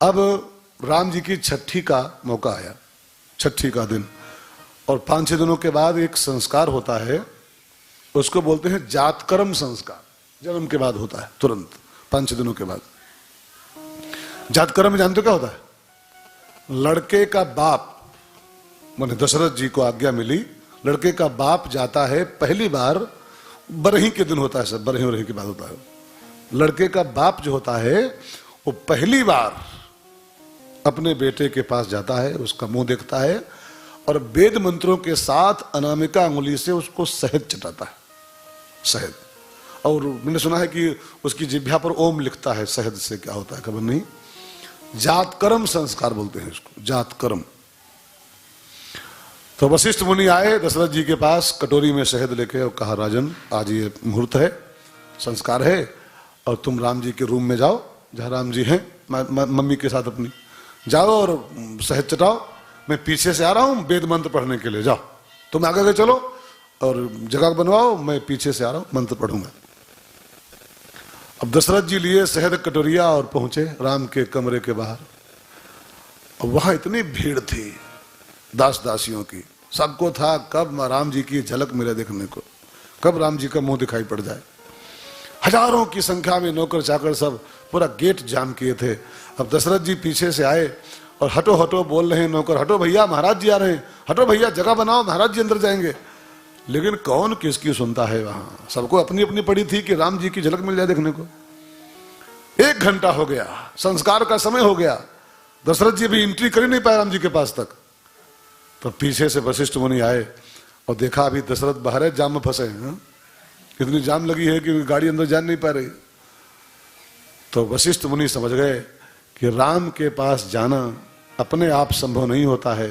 अब राम जी की छठी का मौका आया, छठी का दिन, और 5-6 दिनों के बाद एक संस्कार होता है, उसको बोलते हैं जातकर्म संस्कार। जन्म के बाद होता है, तुरंत 5-6 दिनों के बाद। जातकर्म जानते हो क्या होता है? लड़के का बाप, माने दशरथ जी को आज्ञा मिली, लड़के का बाप जाता है पहली बार, बरही के दिन होता है, सब बरही के बाद होता है। लड़के का बाप जो होता है वो पहली बार अपने बेटे के पास जाता है, उसका मुंह देखता है और वेद मंत्रों के साथ अनामिका अंगुली से उसको शहद चटाता है, शहद। और मैंने सुना है कि उसकी जिह्वा पर ओम लिखता है, शहद से क्या होता है खबर नहीं। जातकर्म संस्कार बोलते हैं इसको, जातकर्म। तो वशिष्ठ मुनि आए दशरथ जी के पास कटोरी में शहद लेके और कहा, राजन आज ये मुहूर्त है, संस्कार है, और तुम राम जी के रूम में जाओ जहां राम जी हैं, मम्मी के साथ अपनी, जाओ और शहद चटाओ। मैं पीछे से आ रहा हूं वेद मंत्र पढ़ने के लिए, जाओ तुम आगे आगे चलो और जगह बनवाओ, मैं पीछे से आ रहा हूं मंत्र पढ़ूंगा। अब दशरथ जी लिए शहद कटोरिया और पहुंचे राम के कमरे के बाहर। अब वहां इतनी भीड़ थी दास दासियों की, सबको था कब राम जी की झलक मिले देखने को, कब राम जी का मुंह दिखाई पड़ जाए। हजारों की संख्या में नौकर चाकर सब पूरा गेट जाम किए थे। अब दशरथ जी पीछे से आए और हटो हटो बोल रहे हैं नौकर, हटो भैया महाराज जी आ रहे हैं, हटो भैया जगह बनाओ महाराज जी अंदर जाएंगे। लेकिन कौन किसकी सुनता है, वहां सबको अपनी अपनी पड़ी थी कि राम जी की झलक मिल जाए देखने को। 1 घंटा हो गया, संस्कार का समय हो गया, दशरथ जी भी एंट्री कर ही नहीं पाए राम जी के पास तक। तो पीछे से वशिष्ठ मुनि आए और देखा अभी दशरथ बाहर है, जाम में फंसे हैं, इतनी जाम लगी है कि गाड़ी अंदर जा नहीं पा रही। तो वशिष्ठ मुनि समझ गए कि राम के पास जाना अपने आप संभव नहीं होता है,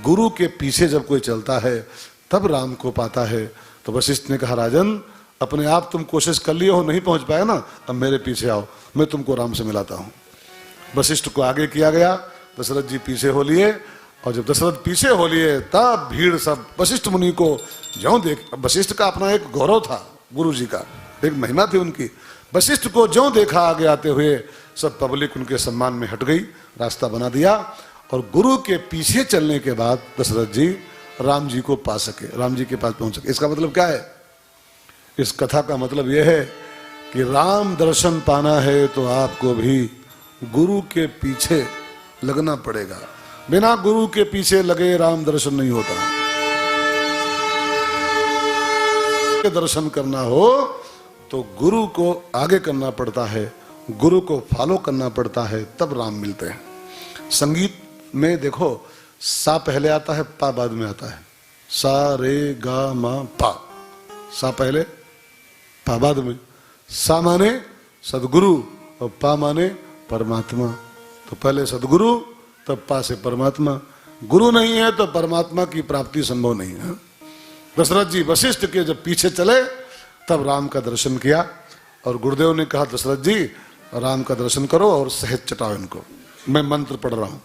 गुरु के पीछे जब कोई चलता है तब राम को पाता है। तो वशिष्ठ ने कहा, राजन अपने आप तुम कोशिश कर लिए हो, नहीं पहुंच पाए ना, अब मेरे पीछे आओ, मैं तुमको राम से मिलाता हूं। वशिष्ठ को आगे किया गया, दशरथ जी पीछे हो लिए, और जब दशरथ पीछे हो लिए तब भीड़ सब वशिष्ठ मुनि को ज्यों देख, वशिष्ठ का अपना एक गौरव था, गुरु जी का एक महिमा थी उनकी। वशिष्ठ को ज्यों देखा आगे आते हुए सब पब्लिक उनके सम्मान में हट गई, रास्ता बना दिया, और गुरु के पीछे चलने के बाद दशरथ जी राम जी को पा सके, राम जी के पास पहुंच सके। इसका मतलब क्या है? इस कथा का मतलब यह है कि राम दर्शन पाना है तो आपको भी गुरु के पीछे लगना पड़ेगा, बिना गुरु के पीछे लगे राम दर्शन नहीं होता। दर्शन करना हो तो गुरु को आगे करना पड़ता है, गुरु को फॉलो करना पड़ता है, तब राम मिलते हैं। संगीत में देखो, सा पहले आता है, पा बाद में आता है। सा रे गा मा पा, सा पहले पा बाद में। सा माने सदगुरु और पा माने परमात्मा। तो पहले सदगुरु तब पा से परमात्मा। गुरु नहीं है तो परमात्मा की प्राप्ति संभव नहीं है। दशरथ जी वशिष्ठ के जब पीछे चले तब राम का दर्शन किया, और गुरुदेव ने कहा, दशरथ जी राम का दर्शन करो और शहद चटाओ इनको, मैं मंत्र पढ़ रहा हूं।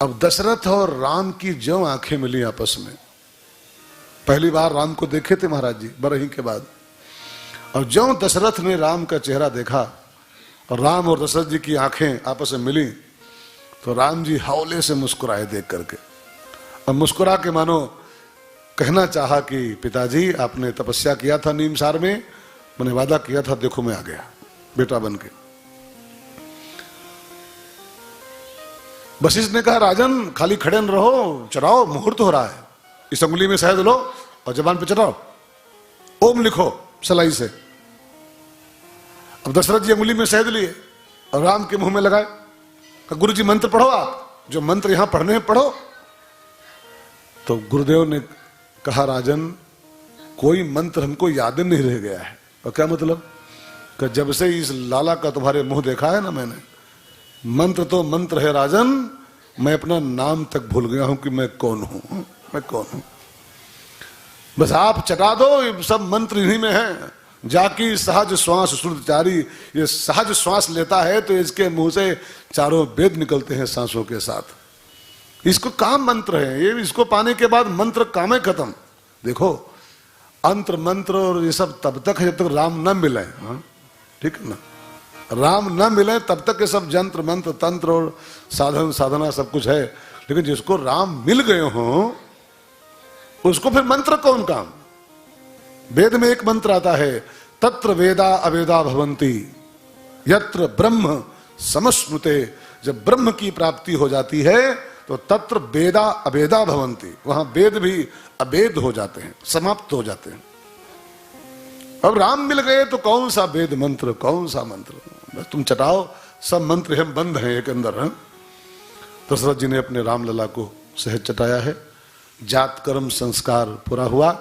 अब दशरथ और राम की ज्यों आंखें मिली आपस में, पहली बार राम को देखे थे महाराज जी बरही के बाद, और ज्यों दशरथ ने राम का चेहरा देखा और राम और दशरथ जी की आंखें आपस में मिली, तो राम जी हौले से मुस्कुराए देख करके। अब मुस्कुरा के मानो कहना चाहा कि पिताजी आपने तपस्या किया था नीमसार में, मैंने वादा किया था, देखो मैं आ गया बेटा बन के। वशिष्ठ ने कहा, राजन खाली खड़े न रहो, चढ़ाओ, मुहूर्त हो रहा है, इस अंगुली में शहद लो और जबान पे चढ़ाओ, ओम लिखो सलाई से। अब दशरथ जी अंगुली में शहद लिए और राम के मुंह में लगाए, गुरु जी मंत्र पढ़ो, आप जो मंत्र यहां पढ़ने हैं पढ़ो। तो गुरुदेव ने कहा, राजन कोई मंत्र हमको याद नहीं रह गया है। और क्या मतलब? कि जब से इस लाला का तुम्हारे मुंह देखा है ना मैंने, मंत्र तो मंत्र है राजन, मैं अपना नाम तक भूल गया हूं कि मैं कौन हूं, मैं कौन हूं। बस आप चटा दो, ये सब मंत्र इन्हीं में है। जाकी सहज श्वास श्रुतचारी, ये सहज श्वास लेता है तो इसके मुंह से चारों वेद निकलते हैं सांसों के साथ। इसको काम मंत्र है, ये इसको पाने के बाद मंत्र काम है खत्म। देखो अंतर मंत्र और ये सब तब तक है जब तक राम न मिले, ठीक है ना। राम न मिले तब तक ये सब जंत्र मंत्र तंत्र और साधन साधना सब कुछ है, लेकिन जिसको राम मिल गए हों उसको फिर मंत्र कौन काम। वेद में एक मंत्र आता है, तत्र वेदा अवेदा भवंती यत्र ब्रह्म समश्नुते। जब ब्रह्म की प्राप्ति हो जाती है तो तत्र वेदा अवेदा भवंती, वहां वेद भी अवेद हो जाते हैं, समाप्त हो जाते हैं। अब राम मिल गए तो कौन सा वेद मंत्र, कौन सा मंत्र, बस तुम चटाओ, सब मंत्र हम बंद हैं एक अंदर। है दशरथ जी ने अपने रामलला को सहज चटाया है, जात कर्म संस्कार पूरा हुआ।